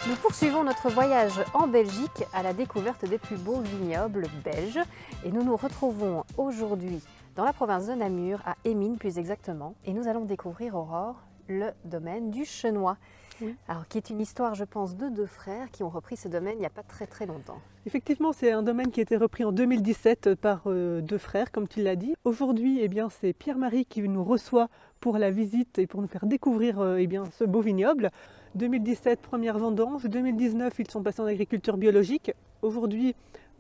Nous poursuivons notre voyage en Belgique à la découverte des plus beaux vignobles belges et nous nous retrouvons aujourd'hui dans la province de Namur, à Émines plus exactement, et nous allons découvrir, Aurore, le domaine du Chenois. Oui. Alors, qui est une histoire, je pense, de deux frères qui ont repris ce domaine il n'y a pas très longtemps. Effectivement, c'est un domaine qui a été repris en 2017 par deux frères, comme tu l'as dit. Aujourd'hui, c'est Pierre-Marie qui nous reçoit pour la visite et pour nous faire découvrir ce beau vignoble. 2017, première vendange. 2019, ils sont passés en agriculture biologique. Aujourd'hui,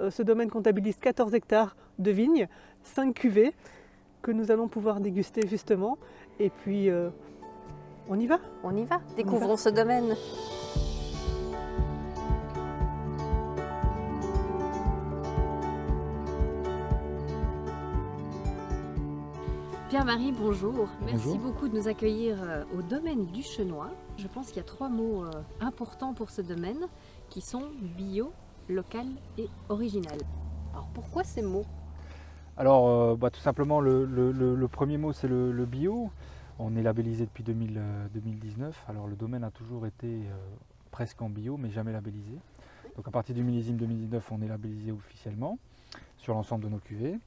ce domaine comptabilise 14 hectares de vignes, 5 cuvées que nous allons pouvoir déguster justement. Et puis, on y va. On y va, découvrons ce domaine. Pierre-Marie, bonjour. Merci Bonjour. beaucoup de nous accueillir au domaine du Chenois. Je pense qu'il y a trois mots importants pour ce domaine qui sont bio, local et original. Alors pourquoi ces mots? Alors, tout simplement, le premier mot, c'est le bio. On est labellisé depuis 2019. Alors, le domaine a toujours été presque en bio, mais jamais labellisé. Donc, à partir du millésime 2019, on est labellisé officiellement sur l'ensemble de nos cuvées.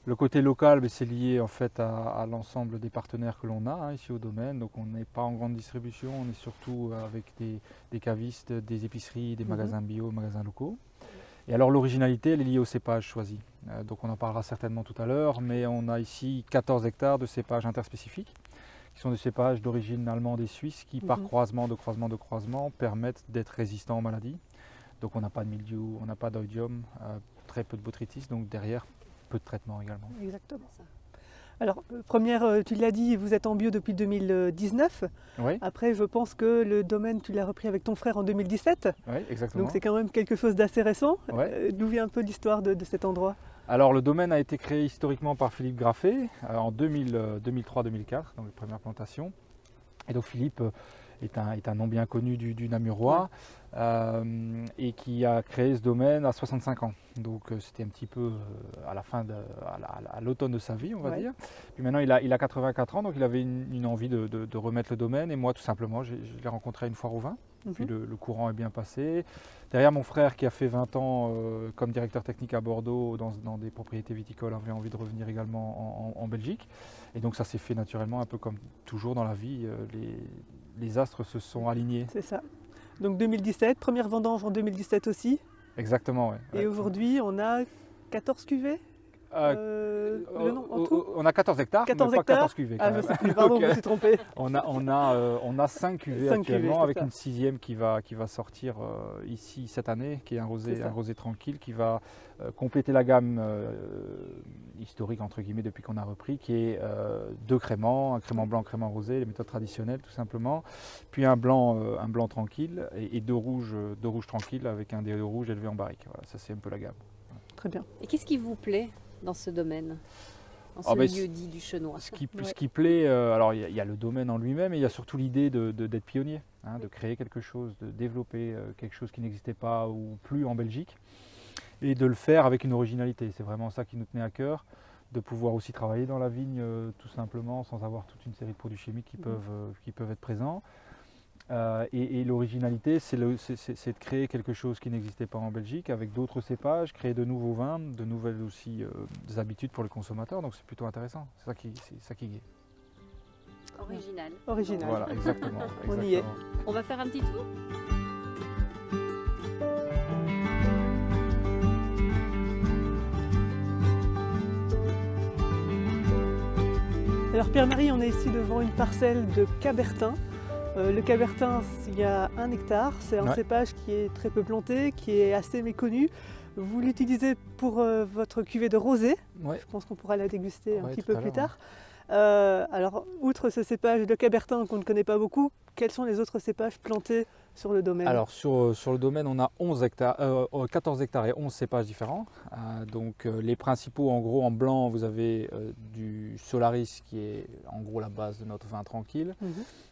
Le côté local, c'est lié en fait à l'ensemble des partenaires que l'on a ici au domaine. Donc, on n'est pas en grande distribution, on est surtout avec des cavistes, des épiceries, des magasins bio, magasins locaux. Et alors l'originalité, elle est liée au cépage choisi. Donc on en parlera certainement tout à l'heure, mais on a ici 14 hectares de cépages interspécifiques, qui sont des cépages d'origine allemande et suisse, qui par croisement, permettent d'être résistants aux maladies. Donc on n'a pas de mildiou, on n'a pas d'oïdium, très peu de botrytis, donc derrière, peu de traitement également. Exactement. Alors, première, tu l'as dit, vous êtes en bio depuis 2019. Oui, Après, je pense que le domaine, tu l'as repris avec ton frère en 2017. oui, exactement. Donc, c'est quand même quelque chose d'assez récent. Ouais. D'où vient un peu l'histoire de cet endroit? Alors le domaine a été créé historiquement par Philippe Graffet en 2003-2004, donc les premières plantations. Et donc Philippe est un nom bien connu du Namurois et qui a créé ce domaine à 65 ans. Donc c'était un petit peu à la fin, à l'automne de sa vie, on va dire. Puis maintenant il a 84 ans, donc il avait une envie de remettre le domaine. Et moi tout simplement, je l'ai rencontré à une foire au vin. Puis le courant est bien passé. Derrière, mon frère qui a fait 20 ans comme directeur technique à Bordeaux dans des propriétés viticoles avait envie de revenir également en Belgique. Et donc ça s'est fait naturellement, un peu comme toujours dans la vie, les astres se sont alignés. C'est ça. Donc 2017, première vendange en 2017 aussi. Exactement, oui. Et aujourd'hui, on a 14 cuvées. Le nom en tout On a 14 hectares, 14 mais pas hectares. 14 cuvées. Ah, je sais plus, pardon, Ok. je me suis trompé. On a 5 cuvées 5 actuellement, cuvées, c'est avec ça. une sixième qui va sortir ici cette année, qui est un C'est ça. rosé tranquille, qui va compléter la gamme historique entre guillemets depuis qu'on a repris, qui est deux créments, un crément blanc, un crément rosé, les méthodes traditionnelles tout simplement, puis un blanc tranquille et deux rouges tranquilles avec un des deux rouges élevé en barrique. Voilà, ça c'est un peu la gamme. Très bien. Et qu'est-ce qui vous plaît dans ce domaine, dans ce lieu dit du Chenois? Ce qui plaît, alors il y a le domaine en lui-même, et il y a surtout l'idée d'être pionnier, de créer quelque chose, de développer quelque chose qui n'existait pas ou plus en Belgique, et de le faire avec une originalité. C'est vraiment ça qui nous tenait à cœur, de pouvoir aussi travailler dans la vigne tout simplement, sans avoir toute une série de produits chimiques qui peuvent être présents. Et l'originalité, c'est de créer quelque chose qui n'existait pas en Belgique, avec d'autres cépages, créer de nouveaux vins, de nouvelles aussi des habitudes pour les consommateurs. Donc c'est plutôt intéressant. C'est ça qui est. Original. Original. Voilà, exactement. On y est. On va faire un petit tour? Alors Pierre-Marie, on est ici devant une parcelle de Cabertin. Le Cabertin, il y a 1 hectare. C'est un cépage qui est très peu planté, qui est assez méconnu. Vous l'utilisez pour votre cuvée de rosé. Ouais. Je pense qu'on pourra la déguster un petit tout peu à plus l'heure, tard. Alors, outre ce cépage de Cabertin qu'on ne connaît pas beaucoup, quels sont les autres cépages plantés sur le domaine? Alors sur le domaine, on a 14 hectares et 11 cépages différents. Donc les principaux, en gros, en blanc, vous avez du Solaris qui est en gros la base de notre vin tranquille.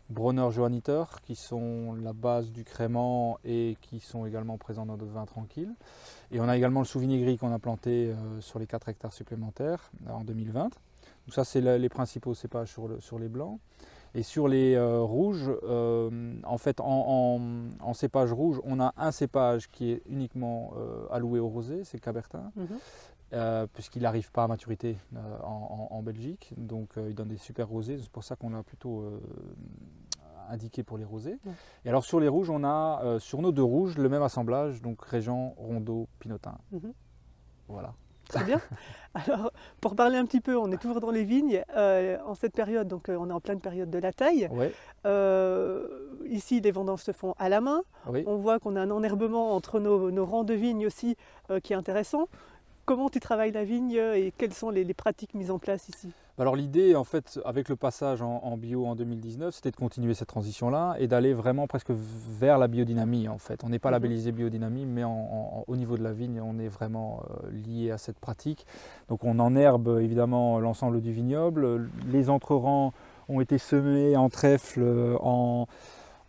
Bronner Johanniter qui sont la base du crément et qui sont également présents dans notre vin tranquille. Et on a également le Souvigny Gris qu'on a planté sur les 4 hectares supplémentaires en 2020. Donc ça, c'est les principaux cépages sur les blancs. Et sur les rouges, en fait, en cépage rouge, on a un cépage qui est uniquement alloué au rosé, c'est le Cabertin, puisqu'il n'arrive pas à maturité en Belgique. Donc, il donne des super rosés. C'est pour ça qu'on l'a plutôt indiqué pour les rosés. Et alors, sur les rouges, on a, sur nos deux rouges, le même assemblage, donc Régent, Rondeau, Pinotin. Voilà. Très bien. Alors, pour parler un petit peu, on est toujours dans les vignes en cette période, donc on est en pleine période de la taille. Ouais. Ici, les vendanges se font à la main. Oui. On voit qu'on a un enherbement entre nos rangs de vignes aussi qui est intéressant. Comment tu travailles la vigne et quelles sont les pratiques mises en place ici? Alors l'idée, en fait, avec le passage en bio en 2019, c'était de continuer cette transition-là et d'aller vraiment presque vers la biodynamie, en fait. On n'est pas labellisé biodynamie, mais au niveau de la vigne, on est vraiment lié à cette pratique. Donc on enherbe évidemment l'ensemble du vignoble. Les entrerangs ont été semés en trèfle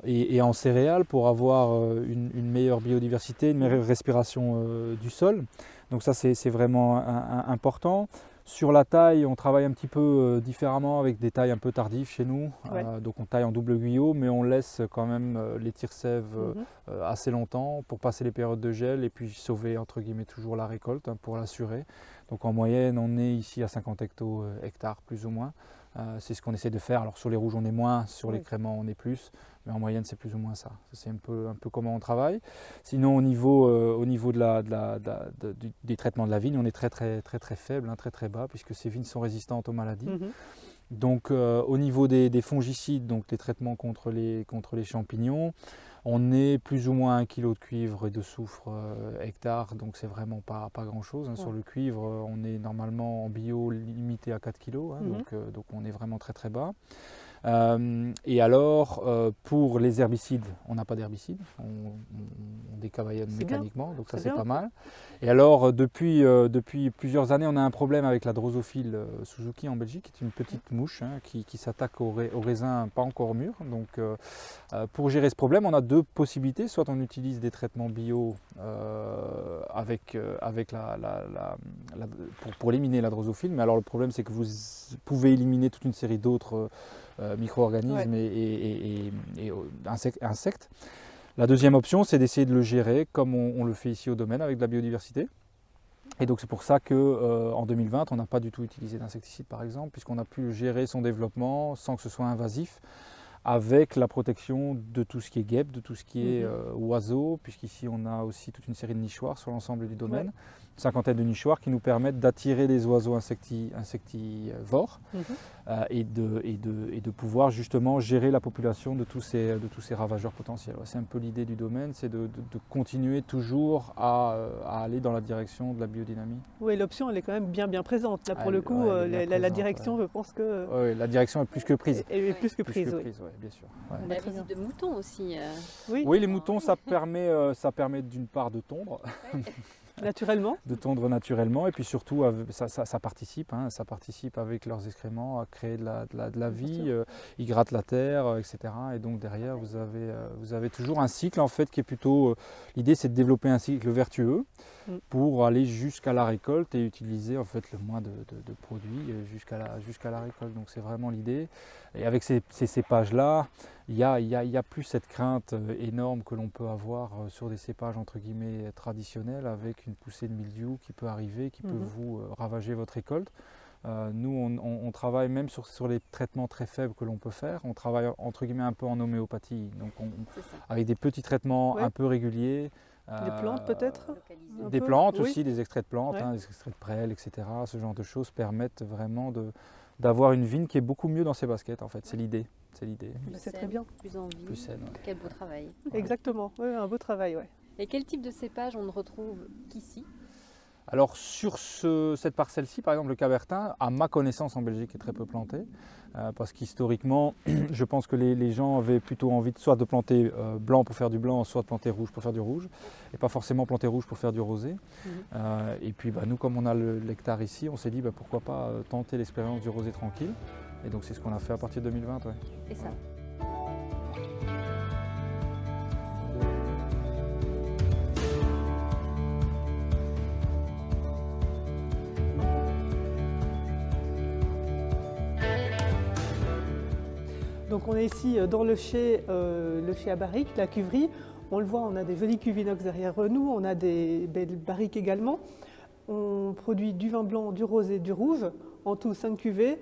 et en céréales pour avoir une meilleure biodiversité, une meilleure respiration du sol. Donc ça, c'est vraiment important. Sur la taille, on travaille un petit peu différemment avec des tailles un peu tardives chez nous. Ouais. Donc on taille en double guyot, mais on laisse quand même les tire-sève assez longtemps pour passer les périodes de gel et puis sauver entre guillemets toujours la récolte pour l'assurer. Donc en moyenne, on est ici à 50 hectares plus ou moins. C'est ce qu'on essaie de faire. Alors sur les rouges, on est moins, sur les créments, on est plus. Mais en moyenne, c'est plus ou moins ça. C'est un peu comment on travaille. Sinon, au niveau des traitements de la vigne, on est très faible, très bas, puisque ces vignes sont résistantes aux maladies. Donc, au niveau des fongicides, donc des traitements contre les champignons, on est plus ou moins 1 kg de cuivre et de soufre hectare, donc c'est vraiment pas grand-chose. Sur le cuivre, on est normalement en bio limité à 4 kg, donc on est vraiment très bas. Et alors, pour les herbicides, on n'a pas d'herbicides, on décavaillonne mécaniquement, donc ça c'est pas mal. Et alors, depuis plusieurs années, on a un problème avec la drosophile Suzuki en Belgique, qui est une petite mouche qui s'attaque aux raisins pas encore mûrs. Donc, pour gérer ce problème, on a deux possibilités. Soit on utilise des traitements bio pour éliminer la drosophile, mais alors le problème c'est que vous pouvez éliminer toute une série d'autres micro-organismes et insectes. La deuxième option, c'est d'essayer de le gérer comme on le fait ici au domaine avec de la biodiversité. Et donc c'est pour ça qu'en 2020, on n'a pas du tout utilisé d'insecticide par exemple, puisqu'on a pu gérer son développement sans que ce soit invasif, avec la protection de tout ce qui est guêpes, de tout ce qui est oiseaux, puisqu'ici on a aussi toute une série de nichoirs sur l'ensemble du domaine. Une cinquantaine de nichoirs qui nous permettent d'attirer des oiseaux insectivores et de pouvoir justement gérer la population de tous ces ravageurs potentiels. C'est un peu l'idée du domaine, c'est de continuer toujours à aller dans la direction de la biodynamie. Oui, l'option elle est quand même bien présente. Là pour le coup, la direction, je pense que... Oui, la direction est plus que prise. Elle est plus que prise, oui, bien sûr. La visite de moutons aussi. Oui, les moutons, ça permet d'une part de tondre. Naturellement. De tondre naturellement, et puis surtout ça participe avec leurs excréments à créer de la vie, ils grattent la terre, etc. Et donc derrière vous avez toujours un cycle en fait qui est plutôt, l'idée c'est de développer un cycle vertueux pour aller jusqu'à la récolte et utiliser en fait le moins de produits jusqu'à la récolte. Donc c'est vraiment l'idée. Et avec ces cépages là, il y a plus cette crainte énorme que l'on peut avoir sur des cépages entre guillemets traditionnels, avec une poussée de mildiou qui peut arriver, qui peut vous ravager votre récolte. Nous on travaille même sur les traitements très faibles que l'on peut faire. On travaille entre guillemets un peu en homéopathie, donc avec des petits traitements un peu réguliers. Des plantes peut-être? Des plantes aussi, des extraits de plantes, des extraits de prêle, etc. Ce genre de choses permettent vraiment d'avoir une vigne qui est beaucoup mieux dans ses baskets en fait. C'est l'idée. C'est très bien. Plus en vie. Plus saine. Quel beau travail. Exactement, un beau travail. Et quel type de cépage on ne retrouve qu'ici? Alors sur cette parcelle-ci, par exemple le Cabertin, à ma connaissance en Belgique est très peu planté, parce qu'historiquement, je pense que les gens avaient plutôt envie soit de planter blanc pour faire du blanc, soit de planter rouge pour faire du rouge, et pas forcément planter rouge pour faire du rosé. Et puis nous, comme on a l'hectare ici, on s'est dit pourquoi pas tenter l'expérience du rosé tranquille, et donc c'est ce qu'on a fait à partir de 2020. Et ça Donc on est ici dans le chai à barriques, la cuverie. On le voit, on a des jolis cuves inox derrière nous, on a des belles barriques également. On produit du vin blanc, du rosé, du rouge, en tout 5 cuvées,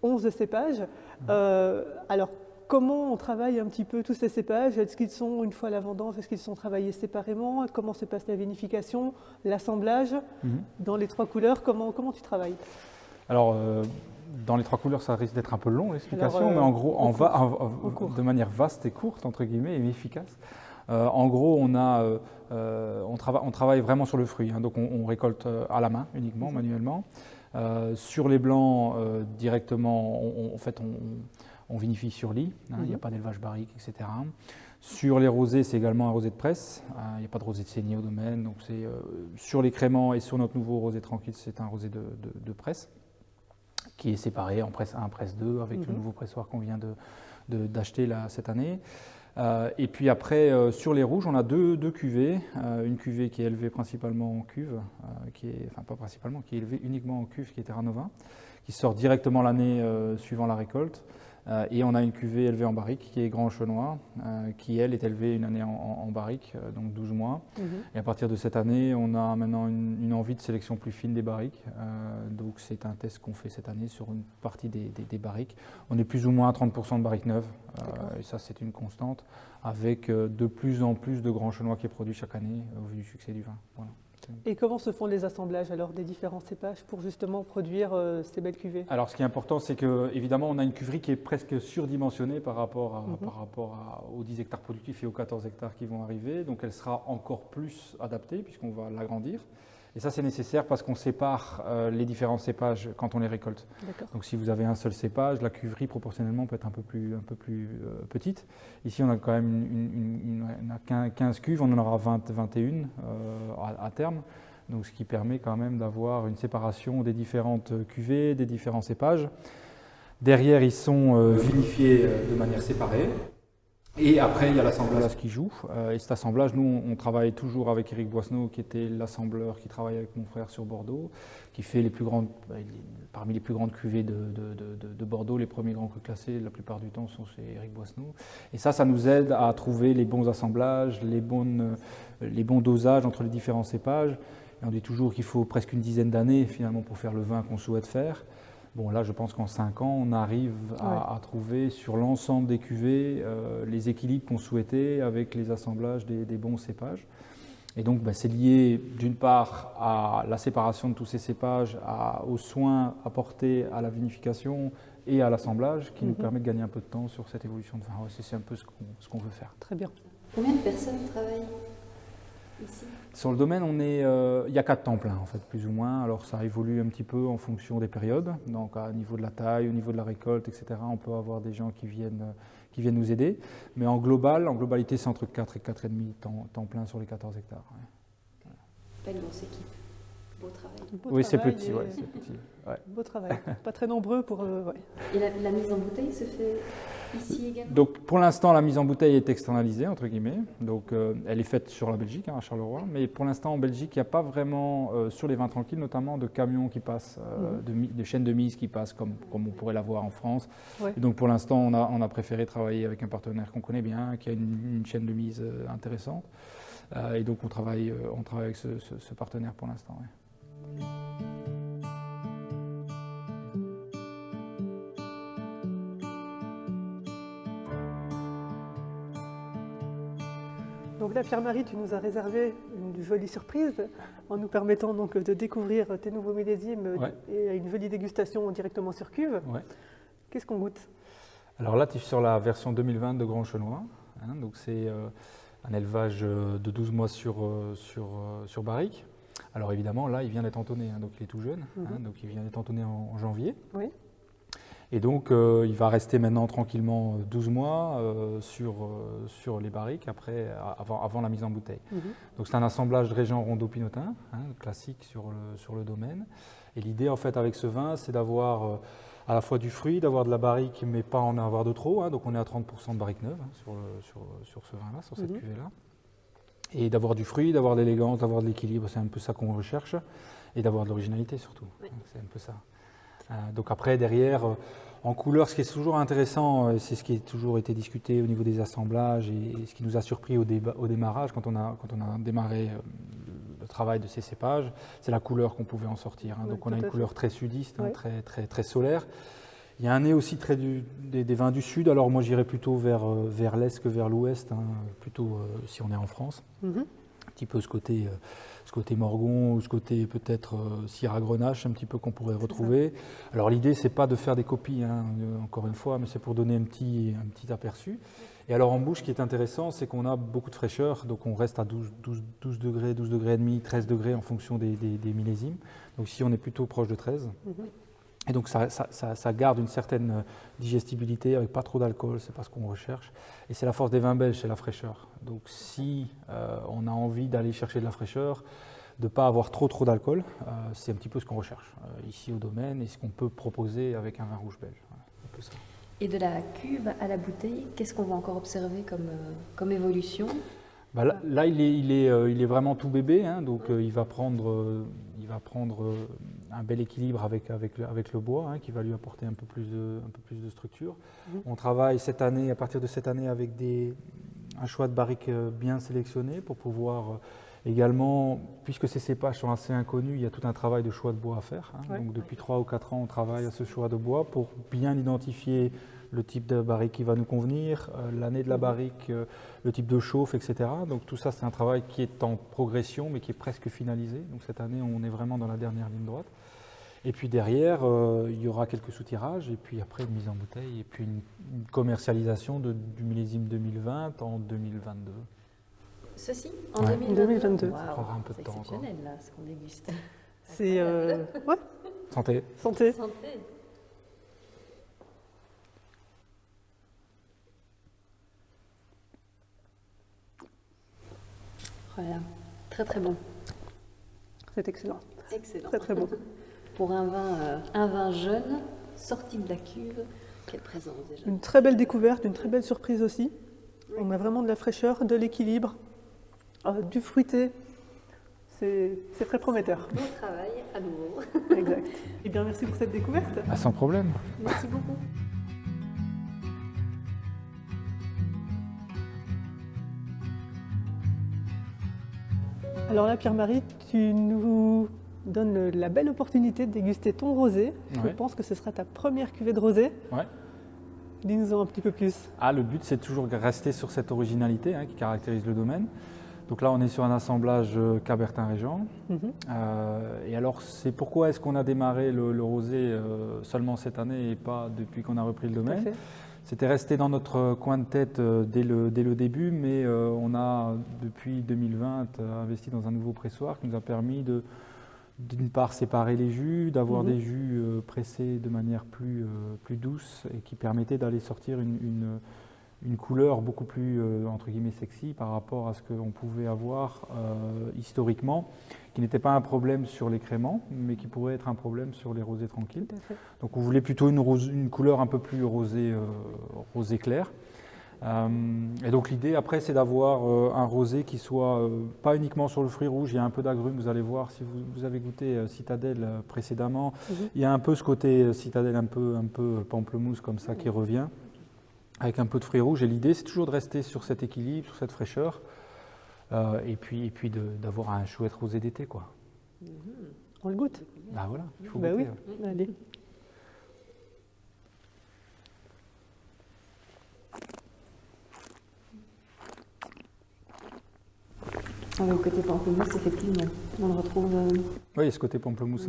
11 cépages. Alors, comment on travaille un petit peu tous ces cépages? Est-ce qu'ils sont, une fois la vendange, est-ce qu'ils sont travaillés séparément? Comment se passe la vinification, l'assemblage? Dans les 3 couleurs, comment tu travailles? Alors, dans les 3 couleurs, ça risque d'être un peu long l'explication, mais en gros, de manière vaste et courte, entre guillemets, et efficace. En gros, on travaille vraiment sur le fruit, hein, donc on récolte à la main uniquement, manuellement. Sur les blancs, directement, on vinifie sur lit, hein, il n'y a pas d'élevage barrique, etc. Sur les rosés, c'est également un rosé de presse, il n'y a pas de rosé de saignée au domaine, donc c'est sur les créments et sur notre nouveau rosé tranquille, c'est un rosé de presse qui est séparé en presse 1, presse 2, avec le nouveau pressoir qu'on vient d'acheter cette année. Et puis après, sur les rouges, on a deux cuvées. Une cuvée qui est élevée principalement en cuve, qui est élevée uniquement en cuve, qui est Terra Nova, qui sort directement l'année suivant la récolte. Et on a une cuvée élevée en barrique, qui est Grand Chenois, qui elle est élevée une année en barrique, donc 12 mois. Et à partir de cette année, on a maintenant une envie de sélection plus fine des barriques. Donc c'est un test qu'on fait cette année sur une partie des barriques. On est plus ou moins à 30% de barriques neuves, et ça c'est une constante, avec de plus en plus de Grand Chenois qui est produit chaque année au vu du succès du vin. Voilà. Et comment se font les assemblages alors des différents cépages pour justement produire ces belles cuvées? Alors ce qui est important, c'est que évidemment on a une cuverie qui est presque surdimensionnée par rapport aux 10 hectares productifs et aux 14 hectares qui vont arriver. Donc elle sera encore plus adaptée puisqu'on va l'agrandir. Et ça c'est nécessaire parce qu'on sépare les différents cépages quand on les récolte. Donc si vous avez un seul cépage, la cuverie proportionnellement peut être un peu plus petite. Ici on a quand même on a 15 cuves, on en aura 21 à terme. Donc ce qui permet quand même d'avoir une séparation des différentes cuvées, des différents cépages. Derrière ils sont vinifiés de manière séparée. Et après, il y a l'assemblage qui joue. Et cet assemblage, nous, on travaille toujours avec Éric Boisseneau, qui était l'assembleur qui travaille avec mon frère sur Bordeaux, qui fait parmi les plus grandes cuvées de Bordeaux. Les premiers grands crus classés, la plupart du temps, sont chez Éric Boisseneau. Et ça nous aide à trouver les bons assemblages, les bons dosages entre les différents cépages. Et on dit toujours qu'il faut presque une dizaine d'années, finalement, pour faire le vin qu'on souhaite faire. Bon, là, je pense qu'en 5 ans, on arrive à trouver sur l'ensemble des cuvées les équilibres qu'on souhaitait avec les assemblages des bons cépages. Et donc, c'est lié d'une part à la séparation de tous ces cépages, aux soins apportés à la vinification et à l'assemblage qui nous permet de gagner un peu de temps sur cette évolution de vin. Ouais, c'est un peu ce qu'on veut faire. Très bien. Combien de personnes travaillent ici? Sur le domaine, il y a 4 temps pleins, en fait, plus ou moins. Alors ça évolue un petit peu en fonction des périodes. Donc au niveau de la taille, au niveau de la récolte, etc., on peut avoir des gens qui viennent nous aider. Mais en globalité, c'est entre 4 et 4,5 temps plein sur les 14 hectares. Ouais. Pas une grosse équipe. Beau travail. Oui, c'est petit. Ouais. Beau travail. Pas très nombreux pour... Et la mise en bouteille se fait ici également? Donc pour l'instant, la mise en bouteille est externalisée, entre guillemets. Donc elle est faite sur la Belgique, à Charleroi. Mais pour l'instant, en Belgique, il n'y a pas vraiment, sur les vins tranquilles, notamment de camions qui passent, de chaînes de mise qui passent comme on pourrait l'avoir en France. Ouais. Et donc pour l'instant, on a préféré travailler avec un partenaire qu'on connaît bien, qui a une chaîne de mise intéressante. Et donc on travaille avec ce partenaire pour l'instant. Ouais. Donc là, Pierre-Marie, tu nous as réservé une jolie surprise en nous permettant donc de découvrir tes nouveaux millésimes et une jolie dégustation directement sur cuve. Ouais. Qu'est-ce qu'on goûte? Alors là, tu es sur la version 2020 de Grand Chenois. Hein, donc c'est un élevage de 12 mois sur barrique. Alors évidemment, là, il vient d'être entonné, hein, donc il est tout jeune, donc il vient d'être entonné en janvier. Oui. Et donc, il va rester maintenant tranquillement 12 mois sur les barriques avant la mise en bouteille. Donc c'est un assemblage de Régent Rondeau-Pinotin, classique sur le domaine. Et l'idée, en fait, avec ce vin, c'est d'avoir à la fois du fruit, d'avoir de la barrique, mais pas en avoir de trop. Hein, donc on est à 30% de barrique neuve sur ce vin-là, sur cette cuvée-là. Et d'avoir du fruit, d'avoir de l'élégance, d'avoir de l'équilibre, c'est un peu ça qu'on recherche. Et d'avoir de l'originalité surtout, c'est un peu ça. Donc après, derrière, En couleur, ce qui est toujours intéressant, c'est ce qui a toujours été discuté au niveau des assemblages et ce qui nous a surpris au démarrage, quand on a démarré le travail de ces cépages, c'est la couleur qu'on pouvait en sortir. Hein. Oui, donc on a une couleur très sudiste, hein, Oui. très solaire. Il y a un nez aussi des vins du sud, alors moi j'irais plutôt vers l'est que vers l'ouest, hein, plutôt si on est en France. Mhm. Un petit peu ce côté Morgon ou ce côté peut-être Syrah Grenache, un petit peu qu'on pourrait retrouver. Alors l'idée, c'est pas de faire des copies, hein, encore une fois, mais c'est pour donner un petit aperçu. Et alors en bouche, ce qui est intéressant, c'est qu'on a beaucoup de fraîcheur, donc on reste à 12 degrés, 12 degrés et demi, 13 degrés en fonction des millésimes. Donc ici, on est plutôt proche de 13. Mhm. Et donc ça garde une certaine digestibilité avec pas trop d'alcool, c'est pas ce qu'on recherche. Et c'est la force des vins belges, c'est la fraîcheur. Donc si on a envie d'aller chercher de la fraîcheur, de ne pas avoir trop d'alcool, c'est un petit peu ce qu'on recherche ici au domaine et ce qu'on peut proposer avec un vin rouge belge. Voilà, un peu ça. Et de la cuve à la bouteille, qu'est-ce qu'on va encore observer comme évolution? Bah là, il est vraiment tout bébé, hein, donc il va prendre un bel équilibre avec le bois, hein, qui va lui apporter un peu plus de structure. On travaille cette année, à partir de cette année, avec un choix de barriques bien sélectionné pour pouvoir également, puisque ces cépages sont assez inconnus, il y a tout un travail de choix de bois à faire. Hein. Ouais. Donc depuis 3 ou 4 ans, on travaille à ce choix de bois pour bien identifier le type de barrique qui va nous convenir, l'année de la barrique, le type de chauffe, etc. Donc tout ça, c'est un travail qui est en progression, mais qui est presque finalisé. Donc cette année, on est vraiment dans la dernière ligne droite. Et puis derrière, il y aura quelques soutirages, et puis après une mise en bouteille, et puis une commercialisation du millésime 2020 en 2022. Ceci en Ouais. 2022. 2022. Waouh, Ça prendra un peu de c'est temps encore. exceptionnel là, ce qu'on déguste. C'est ouais, Santé. santé. Santé. Voilà, très très bon. C'est excellent. Excellent. Très très bon. Pour un vin jeune, sorti de la cuve, quelle présence déjà. Une très belle découverte, une très belle surprise aussi. On a vraiment de la fraîcheur, de l'équilibre, du fruité. C'est très prometteur. Bon travail à nouveau. Exact. Eh bien, merci pour cette découverte. Ah, sans problème. Merci beaucoup. Alors là, Pierre-Marie, tu nous donnes la belle opportunité de déguster ton rosé. Je Ouais. pense que ce sera ta première cuvée de rosé. Ouais. Dis-nous-en un petit peu plus. Ah, le but, c'est toujours de rester sur cette originalité, hein, qui caractérise le domaine. Donc là, on est sur un assemblage Cabertin-Régent. Mhm. Et alors, c'est pourquoi est-ce qu'on a démarré le rosé seulement cette année et pas depuis qu'on a repris le Tout à domaine? fait. C'était resté dans notre coin de tête dès le début, mais on a, depuis 2020, investi dans un nouveau pressoir qui nous a permis d'une part, séparer les jus, d'avoir des jus pressés de manière plus douce et qui permettait d'aller sortir une couleur beaucoup plus, entre guillemets, sexy par rapport à ce qu'on pouvait avoir historiquement, qui n'était pas un problème sur les créments, mais qui pourrait être un problème sur les rosés tranquilles. Tout à fait. Donc on voulait plutôt une couleur un peu plus rosé clair. Et donc l'idée après, c'est d'avoir un rosé qui soit pas uniquement sur le fruit rouge. Il y a un peu d'agrumes, vous allez voir si vous avez goûté Citadelle précédemment. Il y a un peu ce côté Citadelle un peu pamplemousse comme ça qui revient, avec un peu de fruits rouges. Et l'idée, c'est toujours de rester sur cet équilibre, sur cette fraîcheur, et puis d'avoir un chouette rosé d'été, quoi. On le goûte? Bah voilà, il faut Bah goûter. oui, allez. Le côté pamplemousse, effectivement, on le retrouve. Oui, il y a ce côté pamplemousse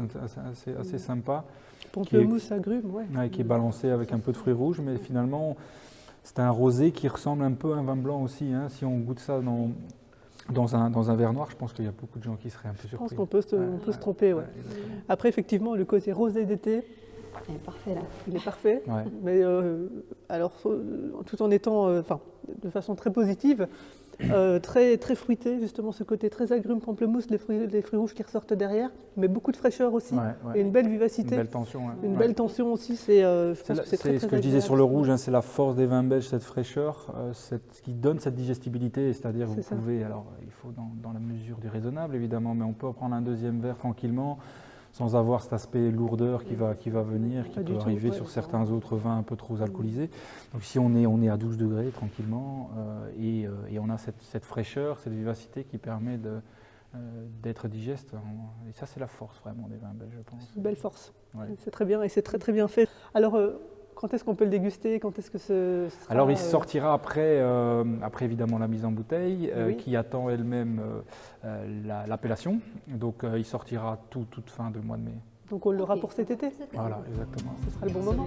assez sympa, Pamplemousse, agrumes, ouais. ouais, qui est balancé avec un peu de fruits rouges, mais finalement, c'est un rosé qui ressemble un peu à un vin blanc aussi, hein. Si on goûte ça dans un verre noir, je pense qu'il y a beaucoup de gens qui seraient un peu Je surpris. pense qu'on peut se tromper, ouais. Exactement. Après, effectivement, le côté rosé d'été, Elle est parfait là. il est parfait. Ouais. Mais alors, tout en étant, de façon très positive, très, très fruité, justement, ce côté très agrumes, pamplemousse, les fruits rouges qui ressortent derrière, mais beaucoup de fraîcheur aussi, Ouais, ouais. et une belle Une vivacité, belle tension. Ouais. une Ouais. belle tension aussi. Je C'est pense que c'est très, très ce que je disais sur agréable. le rouge, hein, c'est la force des vins belges, cette fraîcheur, ce qui donne cette digestibilité, c'est-à-dire vous C'est ça. pouvez, alors il faut dans la mesure du raisonnable évidemment, mais on peut en prendre un deuxième verre tranquillement sans avoir cet aspect lourdeur qui va venir, qui Pas du peut tout, arriver ouais. sur certains autres vins un peu trop alcoolisés. Donc ici on est à 12 degrés tranquillement et on a cette fraîcheur, cette vivacité qui permet d'être digeste. Et ça c'est la force vraiment des vins belges, je pense. Une belle force. Ouais. C'est très bien et c'est très très bien fait. Alors, quand est-ce qu'on peut le déguster? Quand est-ce que ce sera, Alors il sortira après évidemment la mise en bouteille Oui. qui attend elle-même l'appellation. Donc il sortira toute fin de mois de mai. Donc on l'aura pour cet été? Voilà, exactement. Ce sera le bon moment.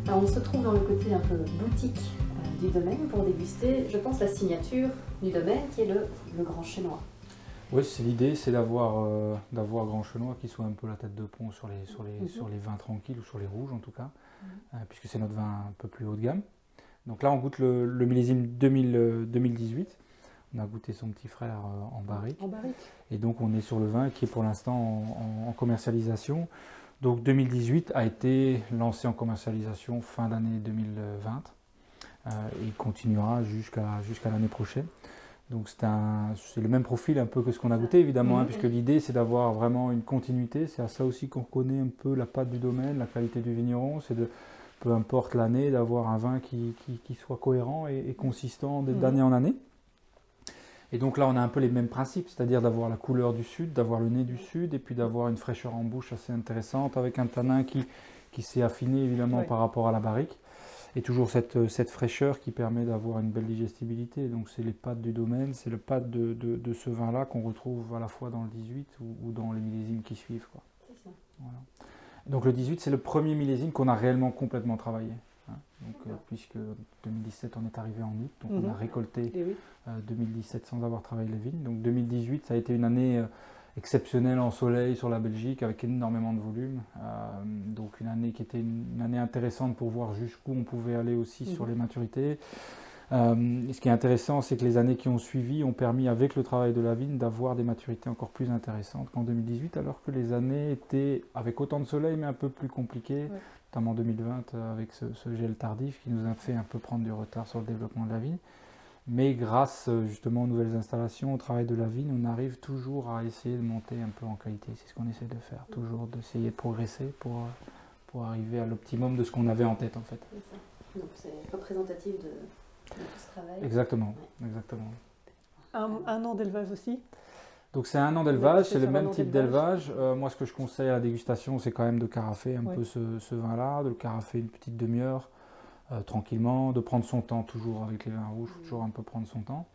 Alors, on se trouve dans le côté un peu boutique du domaine pour déguster, je pense, la signature du domaine qui est le Grand Chenois. Oui, c'est l'idée, c'est d'avoir Grand Chenois qui soit un peu la tête de pont sur les vins tranquilles ou sur les rouges en tout cas, puisque c'est notre vin un peu plus haut de gamme. Donc là, on goûte le millésime 2018. On a goûté son petit frère en barrique. Et donc, on est sur le vin qui est pour l'instant en commercialisation. Donc 2018 a été lancé en commercialisation fin d'année 2020 et il continuera jusqu'à l'année prochaine. Donc c'est le même profil un peu que ce qu'on a goûté évidemment, puisque l'idée c'est d'avoir vraiment une continuité. C'est à ça aussi qu'on reconnaît un peu la patte du domaine, la qualité du vigneron. C'est de, peu importe l'année, d'avoir un vin qui soit cohérent et consistant d'année en année. Et donc là on a un peu les mêmes principes, c'est-à-dire d'avoir la couleur du sud, d'avoir le nez du sud et puis d'avoir une fraîcheur en bouche assez intéressante avec un tanin qui s'est affiné évidemment par rapport à la barrique. Et toujours cette fraîcheur qui permet d'avoir une belle digestibilité. Donc c'est les pattes du domaine, c'est le patte de ce vin-là qu'on retrouve à la fois dans le 18 ou dans les millésimes qui suivent, quoi. C'est ça. Voilà. Donc le 18 c'est le premier millésime qu'on a réellement complètement travaillé. Donc, puisque 2017 on est arrivé en août, donc on a récolté 2017 sans avoir travaillé les vignes. Donc 2018 ça a été une année exceptionnelle en soleil sur la Belgique avec énormément de volume. Donc une année qui était une année intéressante pour voir jusqu'où on pouvait aller aussi sur les maturités. Ce qui est intéressant, c'est que les années qui ont suivi ont permis, avec le travail de la vigne, d'avoir des maturités encore plus intéressantes qu'en 2018, alors que les années étaient avec autant de soleil mais un peu plus compliquées, notamment en 2020 avec ce gel tardif qui nous a fait un peu prendre du retard sur le développement de la vigne. Mais grâce justement aux nouvelles installations, au travail de la vigne, on arrive toujours à essayer de monter un peu en qualité. C'est ce qu'on essaie de faire, toujours d'essayer de progresser pour arriver à l'optimum de ce qu'on avait en tête en fait. C'est ça. Donc c'est représentatif de tout ce travail. Exactement, exactement. Un an d'élevage aussi? Donc c'est un an d'élevage, c'est le même type d'élevage. Moi ce que je conseille à la dégustation, c'est quand même de carafer un peu ce vin-là, de le carafer une petite demi-heure. Tranquillement, de prendre son temps toujours avec les vins rouges, toujours un peu prendre son temps.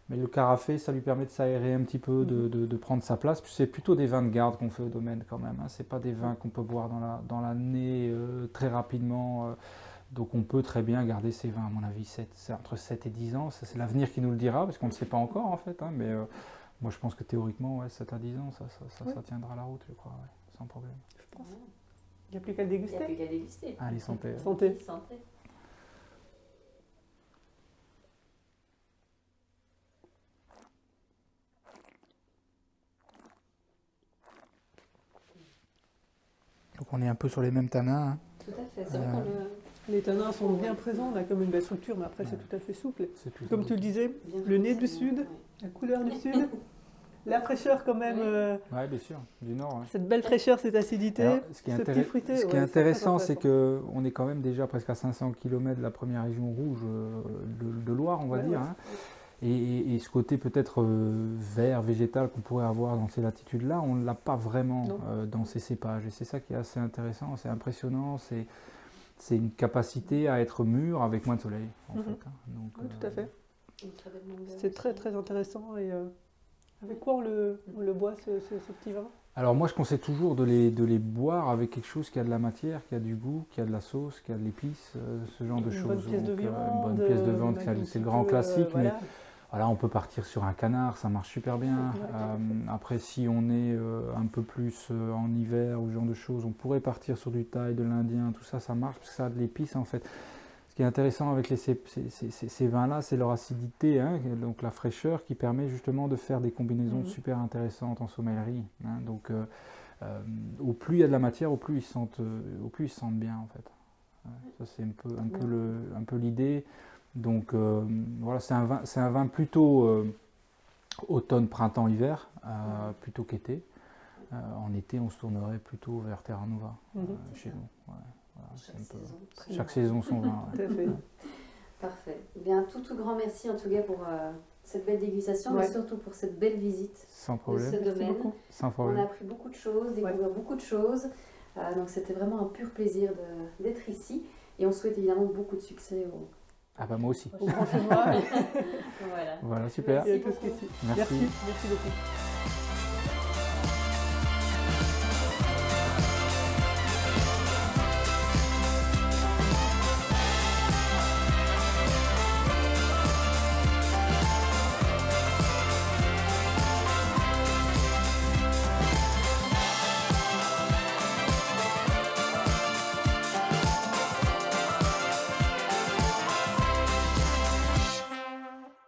Mais le carafé, ça lui permet de s'aérer un petit peu, de prendre sa place. Puis c'est plutôt des vins de garde qu'on fait au domaine quand même. Hein. C'est pas des vins qu'on peut boire dans l'année très rapidement. Donc on peut très bien garder ces vins, à mon avis, c'est entre 7 et 10 ans. Ça, c'est l'avenir qui nous le dira, parce qu'on ne sait pas encore en fait. Hein, mais moi je pense que théoriquement, 7 à 10 ans, ça tiendra la route, je crois, sans problème. Je pense. Il n'y a plus qu'à le déguster. Il n'y a plus qu'à déguster. Allez, santé. Santé. Santé. Donc on est un peu sur les mêmes tanins. Hein. Tout à fait. C'est vrai qu'on Les tanins sont bien présents, on a comme une belle structure, mais après c'est tout à fait souple. Comme tu le disais, bien le nez du foncé, sud, la couleur du sud, la fraîcheur quand même, Oui, bien sûr, du nord. cette belle fraîcheur, cette acidité, Alors, ce qui petit fruité. ce qui est intéressant, c'est qu'on est quand même déjà presque à 500 km de la première région rouge de Loire, on va dire. Hein. Et ce côté peut-être vert, végétal qu'on pourrait avoir dans ces latitudes-là, on ne l'a pas vraiment dans ces cépages. Et c'est ça qui est assez intéressant, c'est impressionnant, c'est une capacité à être mûr avec moins de soleil. En fait, hein. Donc, oui, tout à fait. très belle longueur C'est aussi. très très intéressant. Et avec quoi on le boit ce petit vin? Alors moi je conseille toujours de les boire avec quelque chose qui a de la matière, qui a du goût, qui a de la sauce, qui a de l'épice, ce genre de choses. Une bonne pièce de viande. Une bonne pièce de viande, c'est le grand classique. Mais voilà. voilà, on peut partir sur un canard, ça marche super bien. Après si on est un peu plus en hiver ou ce genre de choses, on pourrait partir sur du thaï, de l'indien, tout ça, ça marche parce que ça a de l'épice en fait. Ce qui est intéressant avec ces vins-là, c'est leur acidité, hein, donc la fraîcheur qui permet justement de faire des combinaisons super intéressantes en sommellerie. Hein, donc, au plus il y a de la matière, au plus ils se sentent bien en fait. Ça c'est un peu l'idée. Donc voilà, c'est un vin plutôt automne, printemps, hiver, plutôt qu'été. En été, on se tournerait plutôt vers Terra Nova chez nous. Ouais, voilà, chaque saison son vin. Tout à fait. Parfait. Eh bien, tout grand merci en tout cas pour cette belle dégustation, mais surtout pour cette belle visite Sans problème. de ce domaine. Sans On problème. a appris beaucoup de choses, découvert beaucoup de choses. Donc c'était vraiment un pur plaisir d'être ici. Et on souhaite évidemment beaucoup de succès Ah bah moi aussi. Au grand finois. Voilà. Voilà, super. Et à tous ici. Merci. Merci beaucoup.